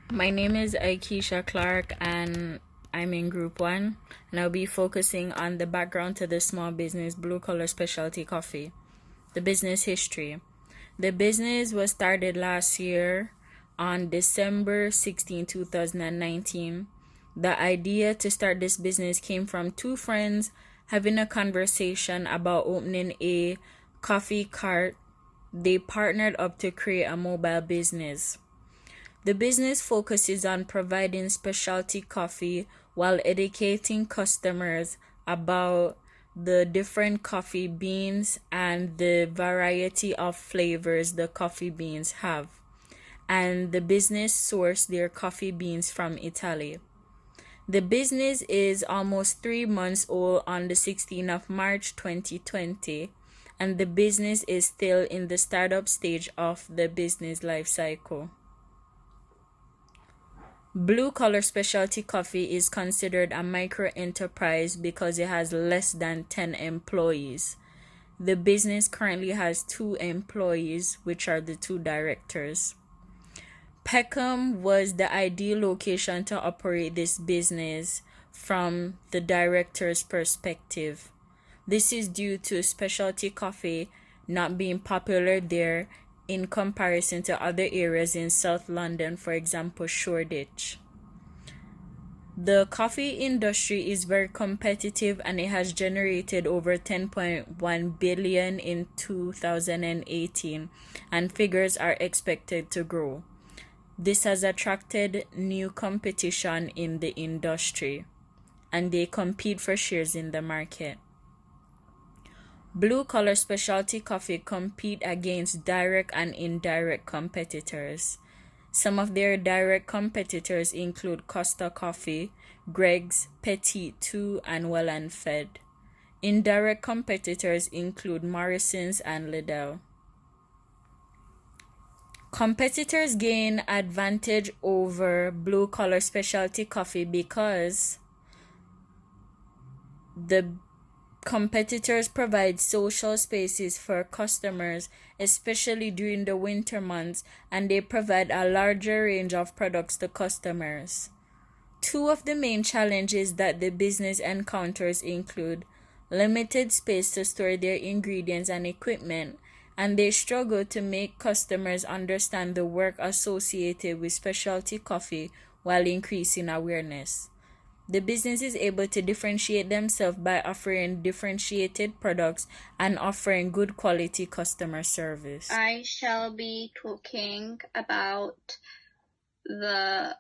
My name is Aikisha Clark and I'm in Group 1 and I'll be focusing on the background to the small business Blue Collar Specialty Coffee. The business history. The business was started last year on December 16, 2019. The idea to start this business came from two friends having a conversation about opening a coffee cart. They partnered up to create a mobile business. The business focuses on providing specialty coffee while educating customers about the different coffee beans and the variety of flavors the coffee beans have. And the business sourced their coffee beans from Italy. The business is almost 3 months old on the 16th of March 2020, and the business is still in the startup stage of the business life cycle. Blue Collar Specialty Coffee is considered a micro enterprise because it has less than 10 employees. The business currently has 2 employees, which are the 2 directors. Peckham was the ideal location to operate this business from the director's perspective. This is due to specialty coffee not being popular there in comparison to other areas in South London, for example, Shoreditch. The coffee industry is very competitive and it has generated over 10.1 billion in 2018 and figures are expected to grow. This has attracted new competition in the industry and they compete for shares in the market. Blue Collar Specialty Coffee compete against direct and indirect competitors. Some of their direct competitors include Costa Coffee, Greg's, Petit 2, and Well and Fed. Indirect competitors include Morrison's and Liddell. Competitors gain advantage over Blue Collar Specialty Coffee because the competitors provide social spaces for customers, especially during the winter months, and they provide a larger range of products to customers. Two of the main challenges that the business encounters include limited space to store their ingredients and equipment, and they struggle to make customers understand the work associated with specialty coffee while increasing awareness. The business is able to differentiate themselves by offering differentiated products and offering good quality customer service. I shall be talking about the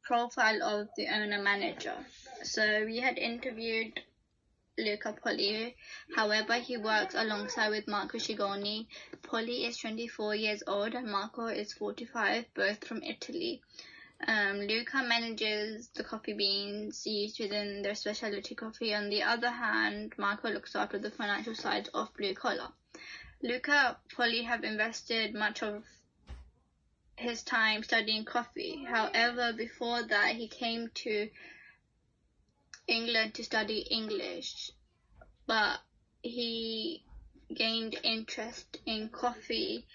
profile of the owner-manager. So we had interviewed Luca Polli. However, he works alongside with Marco Schigoni. Polli is 24 years old and Marco is 45, both from Italy. Luca manages the coffee beans used within their specialty coffee. On the other hand, Marco looks after the financial side of Blue Collar. Luca Polli have invested much of his time studying coffee. However, before that, he came to England to study English, but he gained interest in coffee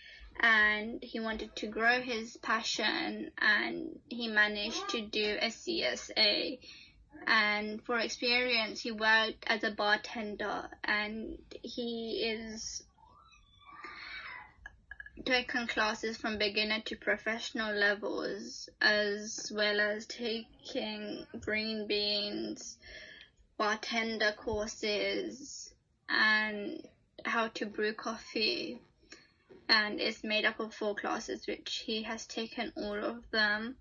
and he wanted to grow his passion and he managed to do a CSA, and for experience he worked as a bartender and he is taken classes from beginner to professional levels, as well as taking green beans, bartender courses, and how to brew coffee. And it's made up of 4 classes, which he has taken all of them.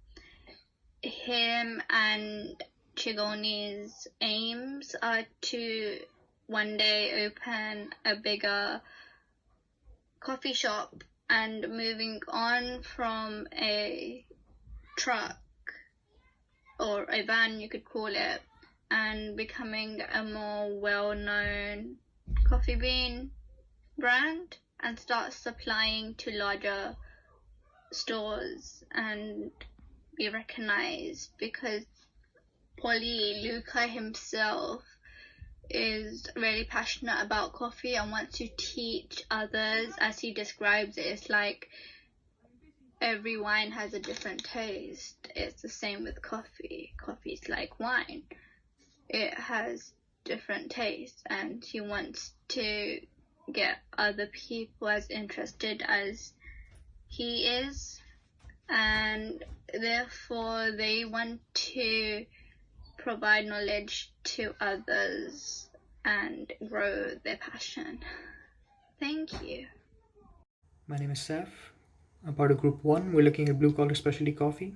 Him and Chigoni's aims are to one day open a bigger coffee shop and moving on from a truck or a van, you could call it, and becoming a more well-known coffee bean brand and start supplying to larger stores and be recognized, because Luca himself is really passionate about coffee and wants to teach others. As he describes it, it's like every wine has a different taste. It's the same with coffee. Coffee's like wine. It has different tastes, and he wants to get other people as interested as he is, and therefore they want to provide knowledge to others and grow their passion. Thank you. My name is Saf. I'm part of Group 1. We're looking at blue collar specialty coffee.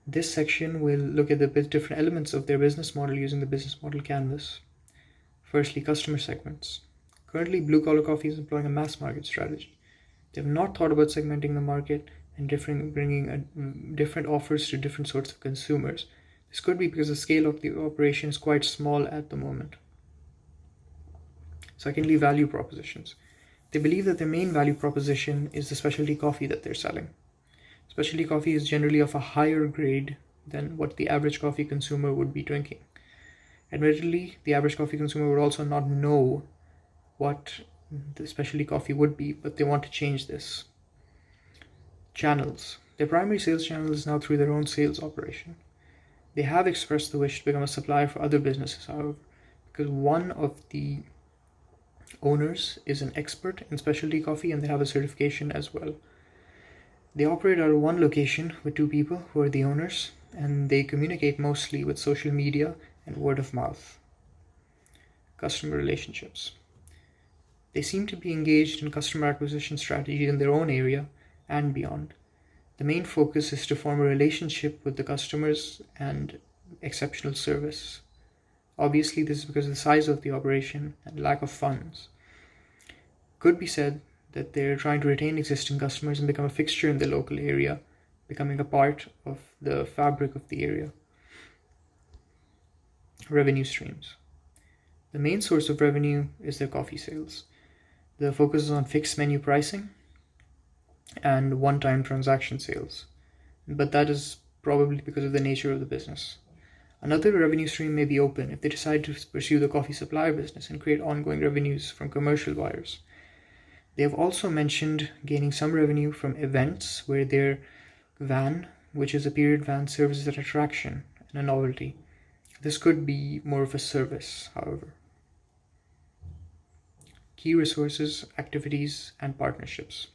This section will look at the different elements of their business model using the business model canvas. Firstly, customer segments. Currently, blue collar coffee is employing a mass market strategy. They have not thought about segmenting the market and bringing different offers to different sorts of consumers. This could be because the scale of the operation is quite small at the moment. Secondly, value propositions. They believe that their main value proposition is the specialty coffee that they're selling. Specialty coffee is generally of a higher grade than what the average coffee consumer would be drinking. Admittedly, the average coffee consumer would also not know what the specialty coffee would be, but they want to change this. Channels. Their primary sales channel is now through their own sales operation. They have expressed the wish to become a supplier for other businesses, however, because one of the owners is an expert in specialty coffee and they have a certification as well. They operate out of one location with two people who are the owners, and they communicate mostly with social media and word of mouth. Customer relationships. They seem to be engaged in customer acquisition strategies in their own area and beyond. The main focus is to form a relationship with the customers and exceptional service. Obviously, this is because of the size of the operation and lack of funds. Could be said that they're trying to retain existing customers and become a fixture in the local area, becoming a part of the fabric of the area. Revenue streams. The main source of revenue is their coffee sales. The focus is on fixed menu pricing and one-time transaction sales, but that is probably because of the nature of the business. Another revenue stream may be open if they decide to pursue the coffee supplier business and create ongoing revenues from commercial buyers. They have also mentioned gaining some revenue from events where their van, which is a period van, serves as an attraction and a novelty. This could be more of a service, however. Key resources, activities, and partnerships.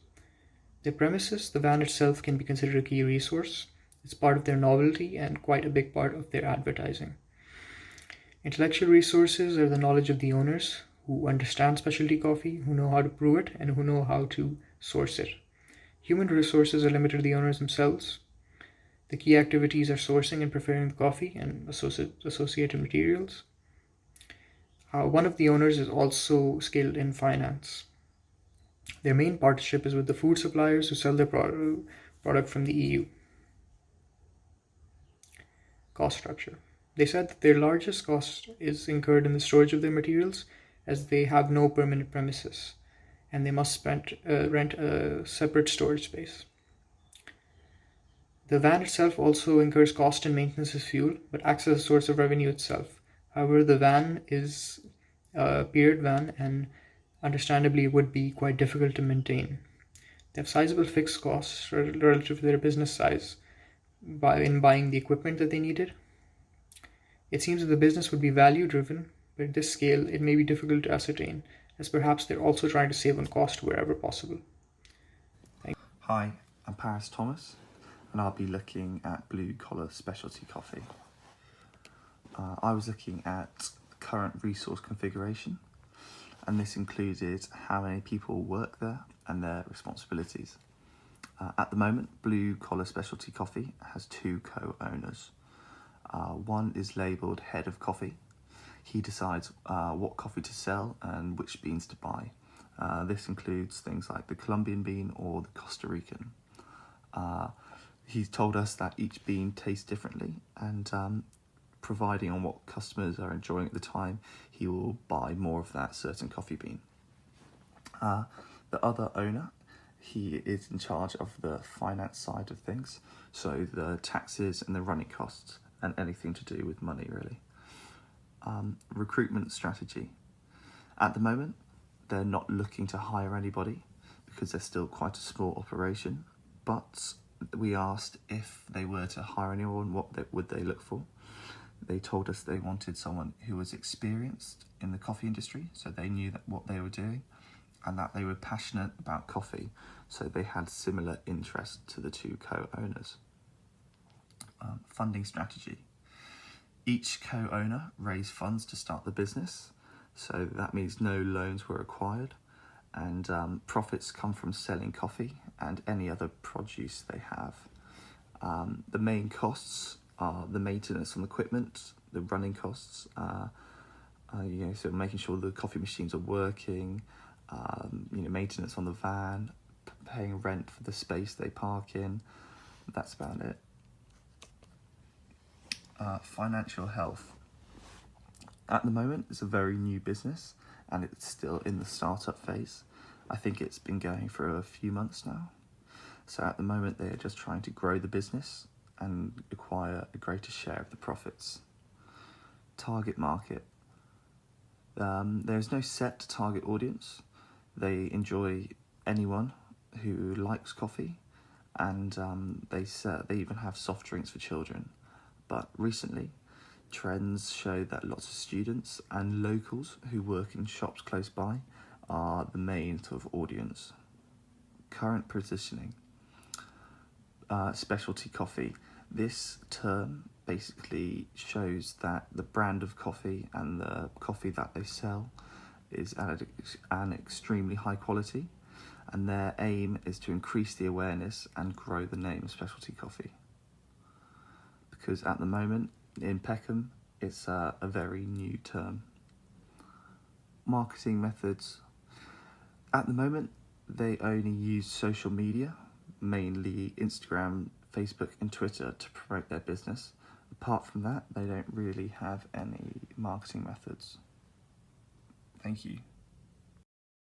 Their premises, the van itself, can be considered a key resource. It's part of their novelty and quite a big part of their advertising. Intellectual resources are the knowledge of the owners who understand specialty coffee, who know how to brew it, and who know how to source it. Human resources are limited to the owners themselves. The key activities are sourcing and preparing the coffee and associated materials. One of the owners is also skilled in finance. Their main partnership is with the food suppliers who sell their product from the EU. Cost structure. They said that their largest cost is incurred in the storage of their materials, as they have no permanent premises and they must rent a separate storage space. The van itself also incurs cost and maintenance as fuel, but acts as a source of revenue itself. However, the van is a period van and understandably would be quite difficult to maintain. They have sizable fixed costs relative to their business size in buying the equipment that they needed. It seems that the business would be value driven, but at this scale it may be difficult to ascertain, as perhaps they're also trying to save on cost wherever possible. Hi, I'm Paris Thomas, and I'll be looking at blue collar specialty coffee. I was looking at current resource configuration, and this included how many people work there and their responsibilities. At the moment, blue collar specialty coffee has two co-owners. One is labelled head of coffee. He decides what coffee to sell and which beans to buy. This includes things like the Colombian bean or the Costa Rican. He's told us that each bean tastes differently, and providing on what customers are enjoying at the time, he will buy more of that certain coffee bean. The other owner, he is in charge of the finance side of things, so the taxes and the running costs and anything to do with money, really. Recruitment strategy. At the moment, they're not looking to hire anybody because they're still quite a small operation. but we asked if they were to hire anyone, would they look for. They told us they wanted someone who was experienced in the coffee industry, so they knew that what they were doing, and that they were passionate about coffee, so they had similar interest to the two co-owners. Funding strategy. Each co-owner raised funds to start the business, so that means no loans were required, and profits come from selling coffee and any other produce they have. The main costs are the maintenance on equipment, the running costs, so making sure the coffee machines are working, maintenance on the van, paying rent for the space they park in. That's about it. Financial health. At the moment, it's a very new business and it's still in the startup phase. I think it's been going for a few months now. So at the moment, they are just trying to grow the business and acquire a greater share of the profits. Target market. There's no set target audience. They enjoy anyone who likes coffee, and they even have soft drinks for children. But recently, trends show that lots of students and locals who work in shops close by are the main sort of audience. Current positioning. Specialty coffee. This term basically shows that the brand of coffee and the coffee that they sell is at an extremely high quality, and their aim is to increase the awareness and grow the name of specialty coffee. Because at the moment, in Peckham, it's a very new term. Marketing methods. At the moment, they only use social media, mainly Instagram, Facebook and Twitter, to promote their business. Apart from that, they don't really have any marketing methods. Thank you.